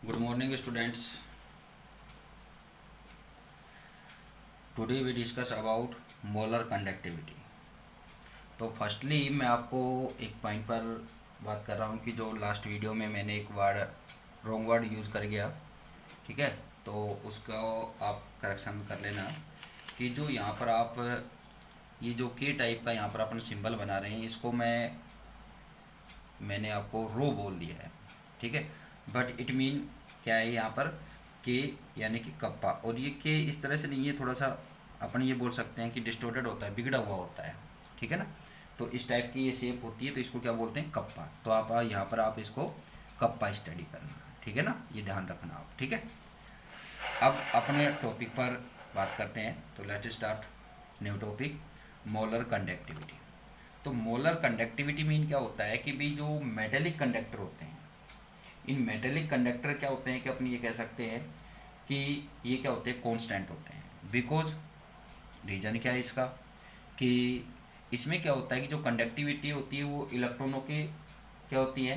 Good morning, students. Today we discuss about molar conductivity. तो firstly मैं आपको एक पॉइंट पर बात कर रहा हूँ कि जो लास्ट वीडियो में मैंने एक वर्ड रॉन्ग वर्ड यूज़ कर गया, ठीक है। तो उसका आप करेक्शन कर लेना कि जो यहाँ पर आप ये जो के टाइप का यहाँ पर अपन सिंबल बना रहे हैं, इसको मैंने आपको रो बोल दिया है, ठीक है। बट इट मीन क्या है यहाँ पर के यानी कि कप्पा, और ये के इस तरह से नहीं है, थोड़ा सा अपन ये बोल सकते हैं कि डिस्टोर्टेड होता है, बिगड़ा हुआ होता है, ठीक है ना। तो इस टाइप की ये शेप होती है, तो इसको क्या बोलते हैं, कप्पा। तो आप यहाँ पर आप इसको कप्पा स्टडी करना, ठीक है ना, ये ध्यान रखना आप, ठीक है। अब अपने टॉपिक पर बात करते हैं, तो let start new topic, molar conductivity. तो मोलर कंडक्टिविटी मीन क्या होता है कि भी जो मेटेलिक कंडक्टर होते हैं, इन मेटेलिक कंडक्टर क्या होते हैं कि अपन ये कह सकते हैं कि ये क्या होते हैं, कांस्टेंट होते हैं। बिकॉज रीज़न क्या है इसका कि इसमें क्या होता है कि जो कंडक्टिविटी होती है वो इलेक्ट्रॉनों के क्या होती है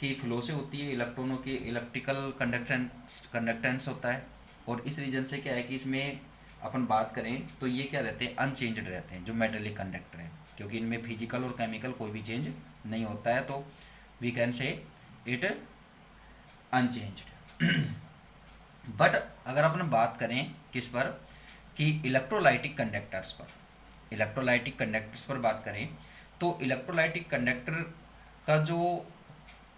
कि फ्लो से होती है, इलेक्ट्रॉनों के इलेक्ट्रिकल कंडक्टेंस होता है। और इस रीजन से क्या है कि इसमें अपन बात करें तो ये क्या रहते हैं, अनचेंज्ड रहते हैं जो मेटेलिक कंडक्टर हैं, क्योंकि इनमें फिजिकल और केमिकल कोई भी चेंज नहीं होता है। तो we can say it unchanged. But अगर अपन बात करें किस पर कि इलेक्ट्रोलाइटिक कंडक्टर्स पर, इलेक्ट्रोलाइटिक कंडक्टर्स पर बात करें तो इलेक्ट्रोलाइटिक कंडक्टर का जो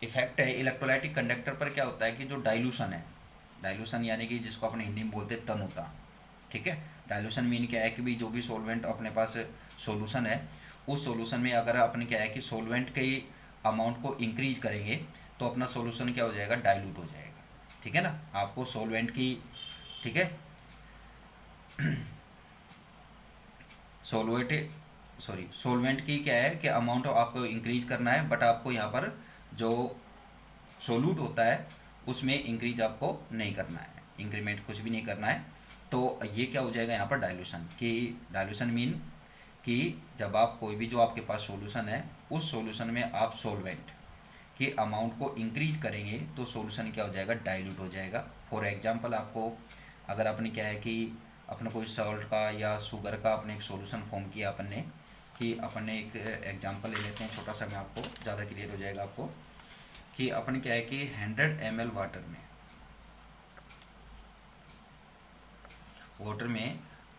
इफेक्ट है इलेक्ट्रोलाइटिक कंडक्टर पर क्या होता है कि जो डाइल्यूशन है, डाइल्यूशन यानी कि जिसको अपने हिंदी में बोलते हैं तनुता, ठीक है। डाइल्यूशन मीन क्या है कि भाई जो भी सॉल्वेंट अपने पास सॉल्यूशन है, उस सॉल्यूशन में अगर अपन क्या है कि सॉल्वेंट के अमाउंट को इंक्रीज करेंगे तो अपना सॉल्यूशन क्या हो जाएगा, डाइल्यूट हो जाएगा, ठीक है ना। आपको सॉल्वेंट की, ठीक है, सॉल्वेंट की क्या है कि अमाउंट आपको इंक्रीज करना है, बट आपको यहाँ पर जो सोल्यूट होता है उसमें इंक्रीज आपको नहीं करना है, इंक्रीमेंट कुछ भी नहीं करना है। तो ये क्या हो जाएगा यहाँ पर डाइल्यूशन, कि डाइल्यूशन मीन कि जब आप कोई भी जो आपके पास सॉल्यूशन है उस सॉल्यूशन में आप सॉल्वेंट के अमाउंट को इंक्रीज करेंगे तो सॉल्यूशन क्या हो जाएगा, डाइल्यूट हो जाएगा। फॉर एग्जांपल आपको अगर आपने क्या है कि अपने कोई सॉल्ट का या शुगर का अपने एक सॉल्यूशन फॉर्म किया अपन ने, कि अपन ने एक एग्जांपल ले लेते हैं छोटा सा, मैं आपको ज़्यादा क्लियर हो जाएगा आपको, कि अपन क्या है कि 100 ml वाटर में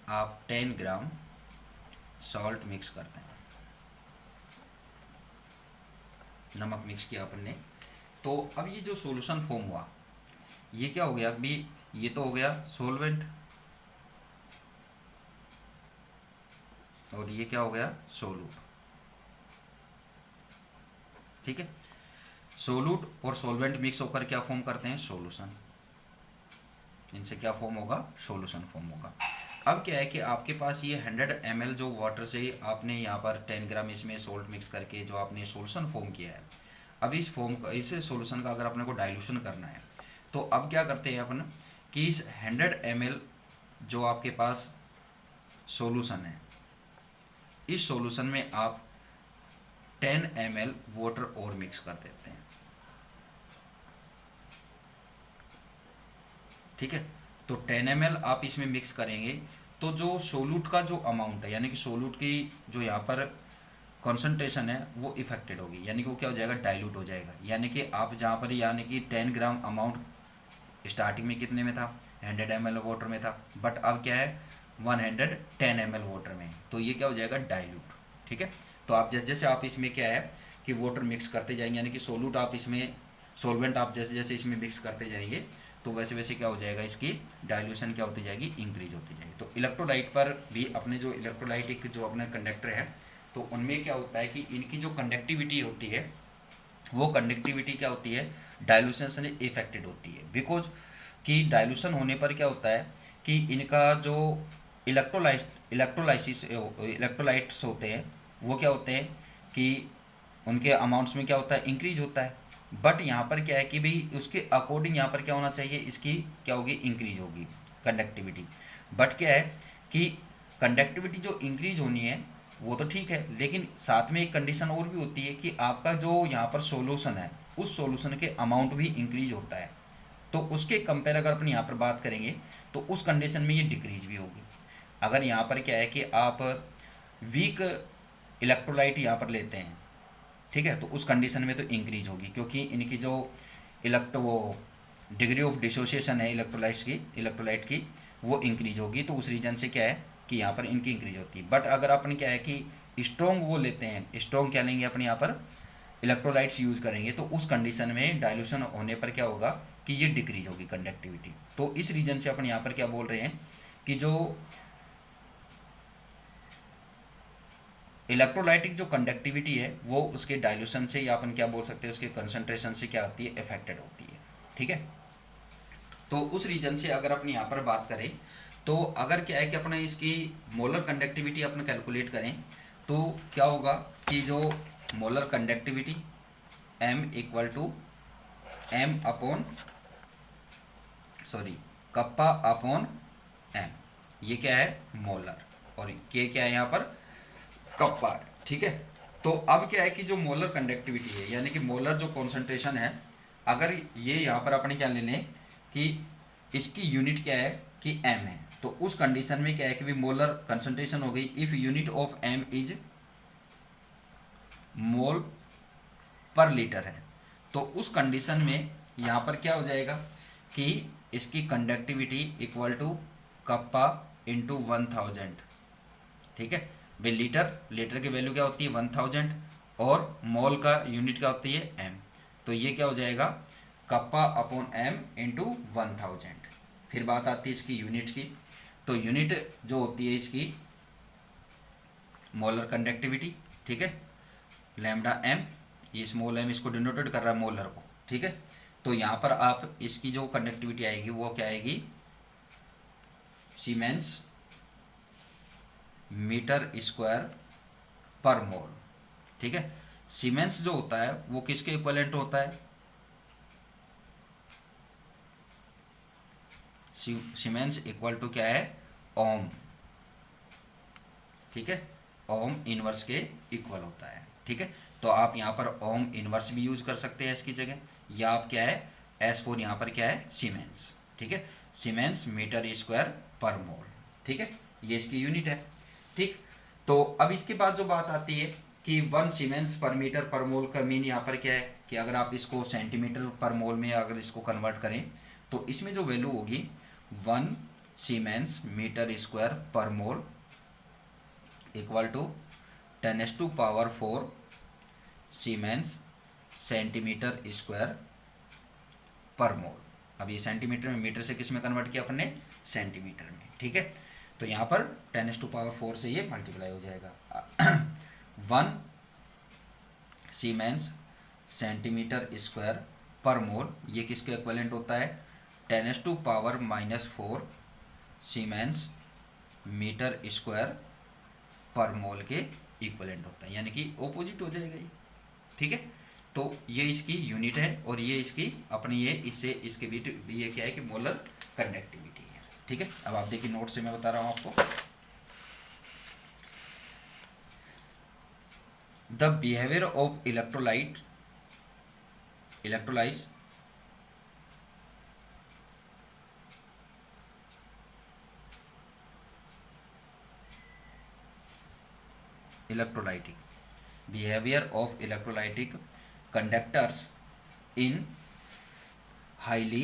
आप 10 ग्राम सॉल्ट मिक्स करते हैं, नमक मिक्स किया अपन ने। तो अब ये जो सॉल्यूशन फॉर्म हुआ ये क्या हो गया, अभी ये तो हो गया सॉल्वेंट और ये क्या हो गया, सोलूट, ठीक है। सोलूट और सॉल्वेंट मिक्स होकर क्या फॉर्म करते हैं, सॉल्यूशन। इनसे क्या फॉर्म होगा, सॉल्यूशन फॉर्म होगा। अब क्या है कि आपके पास ये 100 ml जो वाटर से आपने यहाँ पर 10 ग्राम इसमें सोल्ट मिक्स करके जो आपने सॉल्यूशन फॉर्म किया है, अब इस सॉल्यूशन का अगर अपने को डाइल्यूशन करना है तो अब क्या करते हैं अपन कि इस 100 ml जो आपके पास सॉल्यूशन है, इस सॉल्यूशन में आप 10 ml वाटर और मिक्स कर देते हैं, ठीक है। तो 10 ml आप इसमें मिक्स करेंगे तो जो सोलूट का जो अमाउंट है यानी कि सोलूट की जो यहाँ पर कॉन्सेंट्रेशन है वो इफेक्टेड होगी, यानी कि वो क्या हो जाएगा, डाइल्यूट हो जाएगा। यानी कि आप जहाँ पर यानी कि 10 ग्राम अमाउंट स्टार्टिंग में कितने में था, 100 ml वाटर में था, बट अब क्या है 110 ml वाटर में, तो ये क्या हो जाएगा, डाइल्यूट, ठीक है। तो आप जैसे जैसे आप इसमें क्या है कि वाटर मिक्स करते जाएंगे, यानी कि सोलूट आप इसमें सॉल्वेंट आप जैसे जैसे इसमें मिक्स करते जाएंगे तो वैसे वैसे क्या हो जाएगा, इसकी डाइल्यूशन क्या होती जाएगी, इंक्रीज होती जाएगी। तो इलेक्ट्रोलाइट पर भी अपने जो इलेक्ट्रोलाइटिक जो अपने कंडक्टर है तो उनमें क्या होता है कि इनकी जो कंडक्टिविटी होती है वो कंडक्टिविटी क्या होती है, डाइल्यूशन से इफेक्टेड होती है। बिकॉज कि डाइल्यूशन होने पर क्या होता है कि इनका जो इलेक्ट्रोलाइट्स होते हैं वो क्या होते हैं कि उनके अमाउंट्स में क्या होता है, इंक्रीज होता है। बट यहाँ पर क्या है कि भाई उसके अकॉर्डिंग यहाँ पर क्या होना चाहिए, इसकी क्या होगी, इंक्रीज होगी कंडक्टिविटी। बट क्या है कि कंडक्टिविटी जो इंक्रीज होनी है वो तो ठीक है, लेकिन साथ में एक कंडीशन और भी होती है कि आपका जो यहाँ पर सॉल्यूशन है उस सॉल्यूशन के अमाउंट भी इंक्रीज होता है, तो उसके कंपेयर अगर अपन यहाँ पर बात करेंगे तो उस कंडीशन में ये डिक्रीज भी होगी। अगर यहाँ पर क्या है कि आप वीक इलेक्ट्रोलाइट यहाँ पर लेते हैं, ठीक है, तो उस कंडीशन में तो इंक्रीज होगी, क्योंकि इनकी जो वो डिग्री ऑफ डिसोसिएशन है इलेक्ट्रोलाइट की वो इंक्रीज होगी। तो उस रीजन से क्या है कि यहाँ पर इनकी इंक्रीज होती है। बट अगर अपन क्या है कि स्ट्रॉन्ग वो लेते हैं, स्ट्रॉन्ग क्या लेंगे अपन यहाँ पर इलेक्ट्रोलाइट्स यूज़ करेंगे, तो उस कंडीशन में डाइल्यूशन होने पर क्या होगा कि ये डिक्रीज होगी कंडक्टिविटी। तो इस रीजन से अपन यहाँ पर क्या बोल रहे हैं कि जो इलेक्ट्रोलाइटिक जो कंडक्टिविटी है वो उसके डाइल्यूशन से, या अपन क्या बोल सकते हैं उसके कंसंट्रेशन से क्या होती है, अफेक्टेड होती है। ठीक है, तो उस रीजन से अगर अपन यहाँ पर बात करें तो अगर क्या है कि अपने इसकी मोलर कंडक्टिविटी अपन कैलकुलेट करें तो क्या होगा कि जो molar conductivity m equal to m upon kappa upon m, ये क्या है मोलर, और k क्या है यहाँ पर कप्पा है। ठीक है, तो अब क्या है कि जो मोलर कंडक्टिविटी है यानी कि मोलर जो कॉन्सेंट्रेशन है, अगर ये यहाँ पर अपने क्या ले लें कि इसकी यूनिट क्या है कि m है, तो उस कंडीशन में क्या है कि भी मोलर कंसंट्रेशन हो गई if unit of m is mole पर लीटर है, तो उस कंडीशन में यहाँ पर क्या हो जाएगा कि इसकी conductivity equal to kappa into 1000। ठीक है भाई, लीटर की वैल्यू क्या होती है 1000 और मोल का यूनिट क्या होती है m, तो ये क्या हो जाएगा कप्पा अपॉन m इंटू 1000। फिर बात आती है इसकी यूनिट की, तो यूनिट जो होती है इसकी मोलर कंडक्टिविटी, ठीक है, लैम्डा m, ये स्मॉल m इसको डिनोटेड कर रहा है मोलर को। ठीक है, तो यहाँ पर आप इसकी जो कंडक्टिविटी आएगी वो क्या आएगी सीमेंस मीटर स्क्वायर पर मोल। ठीक है, सीमेंस जो होता है वो किसके इक्विवेलेंट होता है, सीमेंस इक्वल टू क्या है ओम। ठीक है, ओम इनवर्स के इक्वल होता है। ठीक है, तो आप यहाँ पर ओम इनवर्स भी यूज कर सकते हैं इसकी जगह, या आप क्या है S4 यहाँ पर क्या है सीमेंस। ठीक है, सीमेंस मीटर स्क्वायर पर मोल। ठीक है, ये इसकी यूनिट है। ठीक, तो अब इसके बाद जो बात आती है कि 1 सीमेंस पर मीटर पर मोल का मीन यहाँ पर क्या है कि अगर आप इसको सेंटीमीटर पर मोल में अगर इसको कन्वर्ट करें तो इसमें जो वैल्यू होगी 1 siemens metre square per mole equal to 10⁴ siemens centimetre square per mole. अब ये सेंटीमीटर में, मीटर से किस में कन्वर्ट किया अपन ने सेंटीमीटर में। ठीक है, तो यहाँ पर 10⁴ से ये मल्टीप्लाई हो जाएगा 1 सीमेंस सेंटीमीटर स्क्वायर पर मोल, ये किसके इक्विवेलेंट होता है 10⁻⁻4 सीमेंस मीटर स्क्वायर पर मोल के इक्विवेलेंट होता है, यानी कि ऑपोजिट हो जाएगा ये। ठीक है, तो ये इसकी यूनिट है और ये इसकी अपनी ये इससे इसके बीच ये क्या है कि मोलर कंडक्टिविटी है। ठीक है, अब आप देखिए नोट से मैं बता रहा हूं आपको, the behaviour of electrolysed electrolytic behavior of electrolytic conductors in highly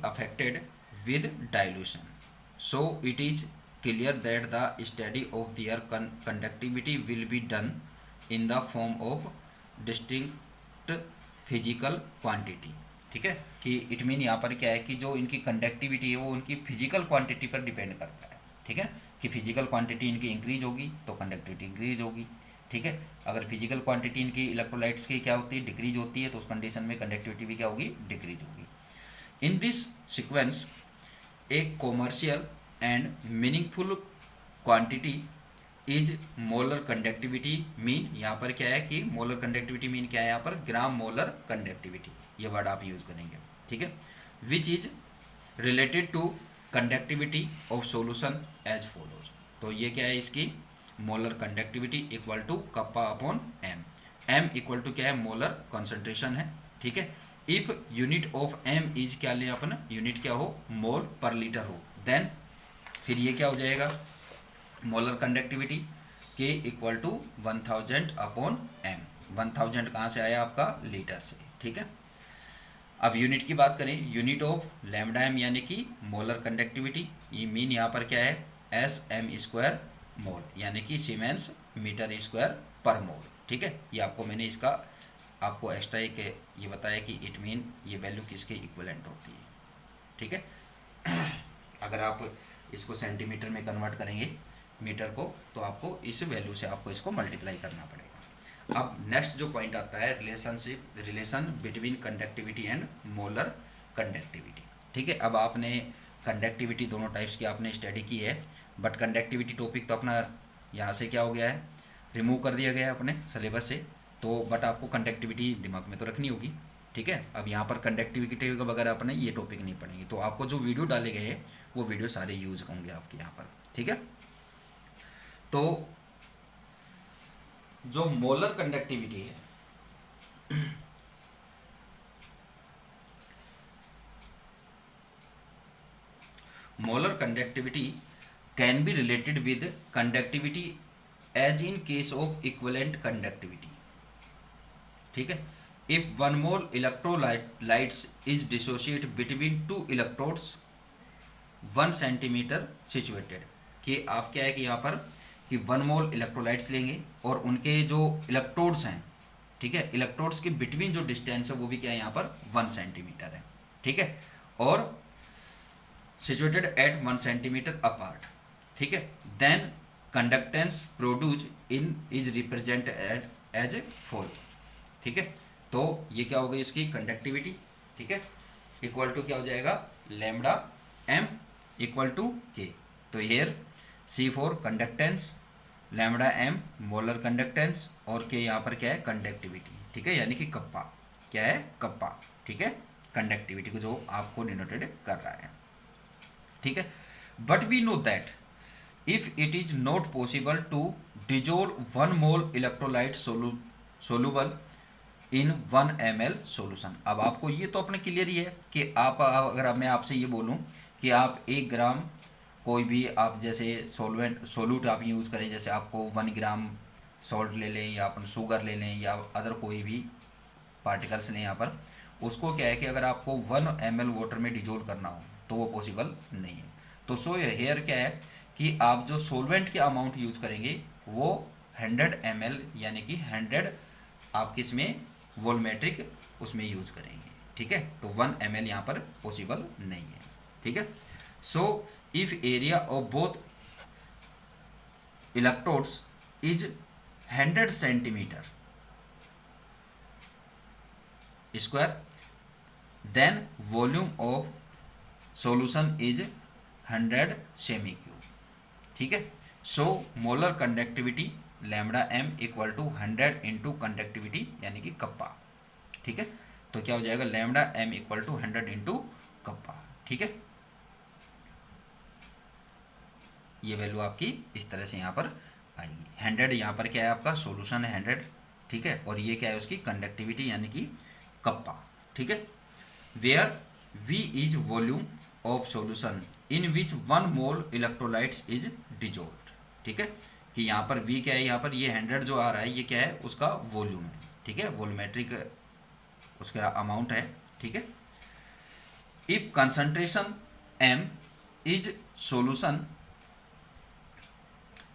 affected with dilution, so it is clear that the study of their conductivity will be done in the form of distinct physical quantity। ठीक है, कि it mean यहाँ पर क्या है कि जो इनकी कंडक्टिविटी है वो उनकी फिजिकल क्वांटिटी पर डिपेंड करता है। ठीक है, कि फिजिकल क्वांटिटी इनकी इंक्रीज होगी तो कंडक्टिविटी इंक्रीज होगी। ठीक है, अगर फिजिकल क्वांटिटी इनकी इलेक्ट्रोलाइट्स की क्या होती है डिक्रीज होती है तो उस कंडीशन में कंडक्टिविटी भी क्या होगी डिक्रीज होगी। In this sequence a commercial and meaningful quantity is molar conductivity mean, यहाँ पर क्या है कि मोलर कंडक्टिविटी मीन क्या है यहाँ पर ग्राम मोलर कंडक्टिविटी, ये वर्ड आप यूज करेंगे। ठीक है, which is related to conductivity of solution as follows, तो ये क्या है इसकी molar conductivity equal to kappa upon m, m equal to क्या है मोलर कॉन्सेंट्रेशन है। ठीक है, if unit of M is क्या लें अपन, यूनिट क्या हो, मोल पर लीटर हो, देन फिर ये क्या हो जाएगा, मोलर कंडक्टिविटी के इक्वल टू 1000 अपॉन एम। 1000 कहाँ से आया आपका, लीटर से, ठीक है। अब यूनिट की बात करें, यूनिट ऑफ लैम्डा एम यानी कि मोलर कंडक्टिविटी, ये मीन यहाँ पर क्या है, एस एम स्क्वायर मोल यानी कि सीमेंस मीटर स्क्वायर पर मोल, ठीक है। ये आपको मैंने इसका आपको एक्स्ट्रा एक ये बताया कि इट मीन ये वैल्यू किसके इक्विवेलेंट होती है, ठीक है। अगर आप इसको सेंटीमीटर में कन्वर्ट करेंगे मीटर को, तो आपको इस वैल्यू से आपको इसको मल्टीप्लाई करना पड़ेगा। अब नेक्स्ट जो पॉइंट आता है, relation between conductivity and molar conductivity, ठीक है। अब आपने कंडक्टिविटी दोनों टाइप्स की आपने स्टडी की है, बट कंडक्टिविटी टॉपिक तो अपना यहाँ से क्या हो गया है, रिमूव कर दिया गया है अपने सिलेबस से, तो बट आपको कंडक्टिविटी दिमाग में तो रखनी होगी, ठीक है। अब यहाँ पर कंडक्टिविटी वगैरह अपने ये टॉपिक नहीं पढ़ेंगे, तो आपको जो वीडियो डाले गए हैं वो वीडियो सारे यूज होंगे आपके यहाँ पर, ठीक है। तो जो मोलर कंडक्टिविटी है, molar conductivity can be related with conductivity as in case of equivalent conductivity, ठीक है। If one mole electrolytes is dissociate between two electrodes 1 centimetre situated, कि आप क्या है कि यहाँ पर कि 1 मोल इलेक्ट्रोलाइट्स लेंगे और उनके जो इलेक्ट्रोड्स हैं, ठीक है, इलेक्ट्रोड्स के बिटवीन जो डिस्टेंस है वो भी क्या है यहाँ पर 1 सेंटीमीटर है, ठीक है, और सिचुएटेड एट 1 सेंटीमीटर अपार्ट, ठीक है। Then conductance produce in is represent as fall, ठीक है। तो ये क्या हो गई इसकी कंडक्टिविटी, ठीक है, इक्वल टू क्या हो जाएगा, lambda M equal to K. तो here C for conductance, lambda M molar conductance, और के यहाँ पर क्या है, कंडक्टिविटी, ठीक है, यानी कि कप्पा, क्या है, कप्पा, ठीक है, कंडक्टिविटी को जो आपको डिनोटेड कर रहा है, ठीक है। But we know that if it is not possible to dissolve 1 mole electrolyte soluble in 1 ml solution. अब आपको ये तो अपने क्लियर ही है कि आप अगर मैं आपसे ये बोलूं कि आप 1 ग्राम कोई भी आप जैसे सोलूट आप यूज़ करें, जैसे आपको 1 ग्राम सॉल्ट ले लें या अपन शुगर ले लें या अदर कोई भी पार्टिकल्स लें यहाँ पर, उसको क्या है कि अगर आपको 1 ml वाटर में डिजोल्व करना हो तो वो पॉसिबल नहीं है। तो सो हेयर क्या है कि आप जो सोलवेंट के अमाउंट यूज करेंगे वो 100 ml यानी कि 100 आप किस में वोलमेट्रिक उसमें यूज करेंगे, ठीक है। तो 1 ml यहाँ पर पॉसिबल नहीं है, ठीक है। So if area of both electrodes is 100 centimetre square, then volume of solution is 100 cm cube, ठीक है। So molar conductivity lambda M equal to 100 into conductivity यानी कि कप्पा, ठीक है। तो क्या हो जाएगा, lambda M equal to 100 into kappa, ठीक है। ये वैल्यू आपकी इस तरह से यहाँ पर आएगी। 100 यहाँ पर क्या है, आपका सॉल्यूशन है 100, ठीक है, और ये क्या है उसकी कंडक्टिविटी यानी कि कप्पा, ठीक है। Where V is volume of solution in which 1 mole electrolytes is dissolved, ठीक है, कि यहाँ पर V क्या है, यहाँ पर ये 100 जो आ रहा है ये क्या है, उसका वॉल्यूम है, ठीक है, वॉल्यूमेट्रिक उसका अमाउंट है, ठीक है। If concentration M is solution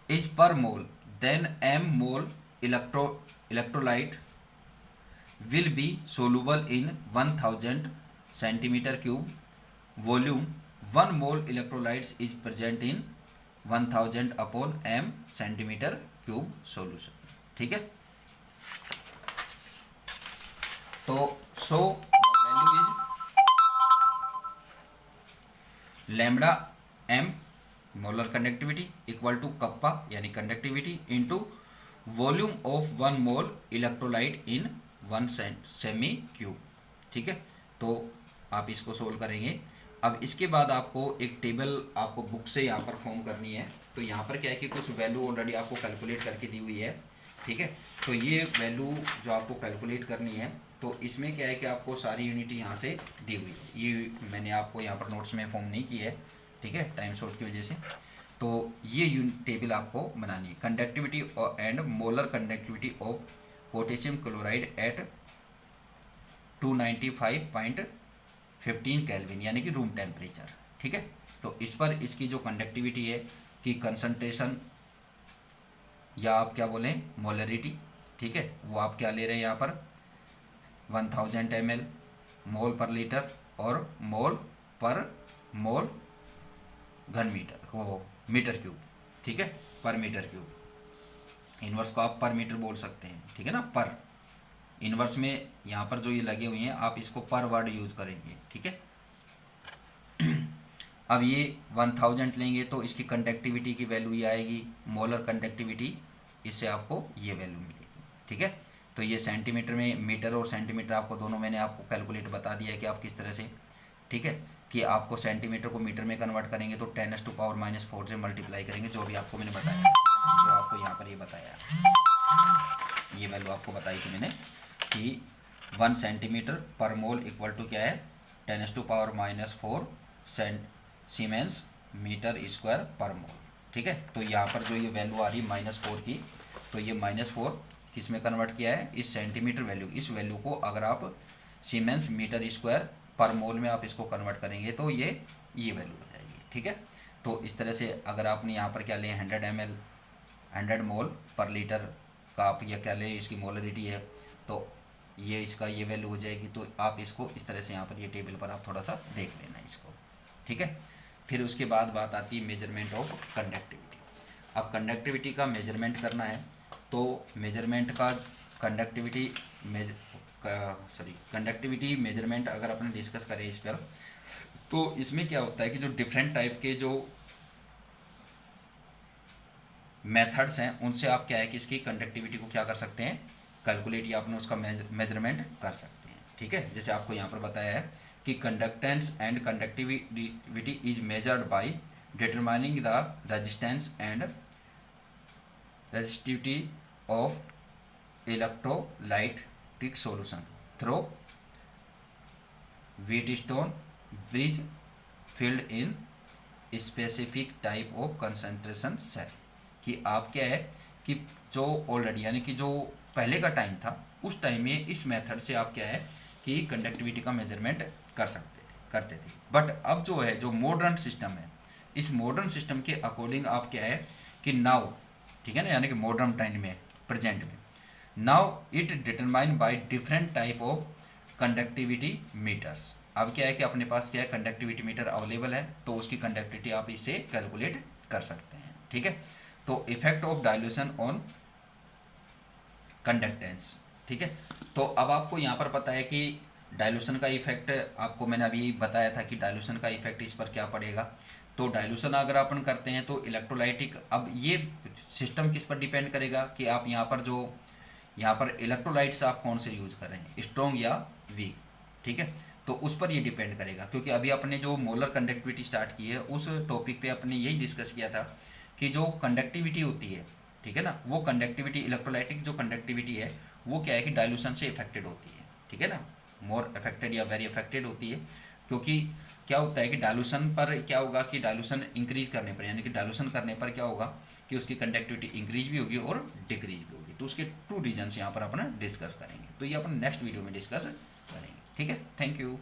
is per mole, then M mole electrolyte will be soluble in 1000 centimetre cube volume. 1 mole electrolytes is present in 1000 upon m centimetre cube solution, ठीक है। तो so value is lambda m molar conductivity equal to kappa यानी conductivity into volume of 1 mole electrolyte in 1 cm cube, ठीक है। तो आप इसको solve करेंगे। अब इसके बाद आपको एक टेबल आपको बुक से यहाँ पर फॉर्म करनी है। तो यहाँ पर क्या है कि कुछ वैल्यू ऑलरेडी आपको कैलकुलेट करके दी हुई है ठीक है। तो ये वैल्यू जो आपको कैलकुलेट करनी है, तो इसमें क्या है कि आपको सारी यूनिट यहाँ से दी हुई है। ये मैंने आपको यहाँ पर नोट्स में फॉर्म नहीं की है, ठीक है, टाइम शॉर्ट की वजह से। तो ये यूनिट टेबल आपको बनानी है। Conductivity and molar conductivity of potassium chloride at 295.15 kelvin यानी कि रूम टेम्परेचर, ठीक है। तो इस पर इसकी जो कंडक्टिविटी है कि कंसंट्रेशन या आप क्या बोलें मोलरिटी, ठीक है, वो आप क्या ले रहे हैं यहाँ पर 1000 ml मोल पर लीटर और मोल पर मोल घन मीटर वो मीटर क्यूब, ठीक है, पर मीटर क्यूब। इन्वर्स को आप पर मीटर बोल सकते हैं, ठीक है ना। पर इन्वर्स में यहाँ पर जो ये लगे हुए हैं आप इसको पर वर्ड यूज करेंगे, ठीक है। अब ये 1000 लेंगे तो इसकी कंडक्टिविटी की वैल्यू ये आएगी, मोलर कंडक्टिविटी, इससे आपको ये वैल्यू मिलेगी, ठीक है। तो ये सेंटीमीटर में, मीटर और सेंटीमीटर आपको दोनों मैंने आपको कैलकुलेट बता दिया है कि आप किस तरह से, ठीक है, कि आपको सेंटीमीटर को मीटर में कन्वर्ट करेंगे तो 10⁻⁴ से मल्टीप्लाई करेंगे, जो भी आपको मैंने बताया, जो आपको यहाँ पर ये बताया, ये वैल्यू आपको बताई थी मैंने कि 1 सेंटीमीटर पर मोल इक्वल टू क्या है 10⁻⁴ सीमेंस मीटर स्क्वायर पर मोल, ठीक है। तो यहाँ पर जो ये वैल्यू आ रही -4 की, तो ये -4 किस में कन्वर्ट किया है, इस सेंटीमीटर वैल्यू, इस वैल्यू को अगर आप सीमेंस मीटर स्क्वायर पर मोल में आप इसको कन्वर्ट करेंगे तो ये वैल्यू हो जाएगी, ठीक है। तो इस तरह से अगर आपने यहाँ पर क्या लें 100 ml 100 मोल पर लीटर का आप ये क्या लें, इसकी मोलरिटी है, तो ये इसका ये वैल्यू हो जाएगी। तो आप इसको इस तरह से यहाँ पर ये टेबल पर आप थोड़ा सा देख लेना इसको, ठीक है। फिर उसके बाद बात आती है मेजरमेंट ऑफ कंडक्टिविटी। अब कंडक्टिविटी का मेजरमेंट करना है तो मेजरमेंट का कंडक्टिविटी मेजरमेंट अगर अपने डिस्कस करें इस पर, तो इसमें क्या होता है कि जो डिफरेंट टाइप के जो मेथड्स हैं उनसे आप क्या है कि इसकी कंडक्टिविटी को क्या कर सकते हैं, कैलकुलेट या अपने उसका मेजरमेंट कर सकते हैं, ठीक है। जैसे आपको यहाँ पर बताया है कि conductance and conductivity is measured by determining the resistance and resistivity of electrolytic solution through Wheatstone bridge field in specific type of concentration cell. कि आप क्या है कि जो ऑलरेडी यानी कि जो पहले का टाइम था उस टाइम में इस मेथड से आप क्या है कि कंडक्टिविटी का मेजरमेंट करते थे। बट अब जो है जो मॉडर्न सिस्टम है, इस मॉडर्न सिस्टम के अकॉर्डिंग आप क्या है कि नाउ, ठीक है ना, यानी कि मॉडर्न टाइम में, प्रेजेंट में, now it determine by different type of conductivity meters. अब क्या है कि अपने पास क्या है कंडक्टिविटी मीटर अवेलेबल है, तो उसकी कंडक्टिविटी आप इससे कैलकुलेट कर सकते हैं, ठीक है। तो effect of dilution on conductance, ठीक है। तो अब आपको यहाँ पर पता है कि डाइल्यूशन का इफेक्ट, आपको मैंने अभी बताया था कि डाइल्यूशन का इफेक्ट इस पर क्या पड़ेगा। तो डाइल्यूशन अगर अपन करते हैं तो इलेक्ट्रोलाइटिक, अब ये सिस्टम किस पर डिपेंड करेगा कि आप यहाँ पर इलेक्ट्रोलाइट्स आप कौन से यूज कर रहे हैं, स्ट्रॉन्ग या वीक, ठीक है। तो उस पर ये डिपेंड करेगा, क्योंकि अभी अपने जो मोलर कंडक्टिविटी स्टार्ट की है उस टॉपिक पे अपने यही डिस्कस किया था कि जो कंडक्टिविटी होती है, ठीक है ना, वो कंडक्टिविटी, इलेक्ट्रोलाइटिक जो कंडक्टिविटी है वो क्या है कि डाइल्यूशन से इफेक्टेड होती है, ठीक है ना, मोर अफेक्टेड या वेरी अफेक्टेड होती है। क्योंकि क्या होता है कि डाइल्यूशन पर क्या होगा कि डाइल्यूशन इंक्रीज करने पर, यानी कि डाइल्यूशन करने पर क्या होगा कि उसकी कंडक्टिविटी इंक्रीज भी होगी और डिक्रीज भी होगी। तो उसके 2 रीजन्स यहाँ पर अपन डिस्कस करेंगे, तो ये अपन नेक्स्ट वीडियो में डिस्कस करेंगे, ठीक है। Thank you.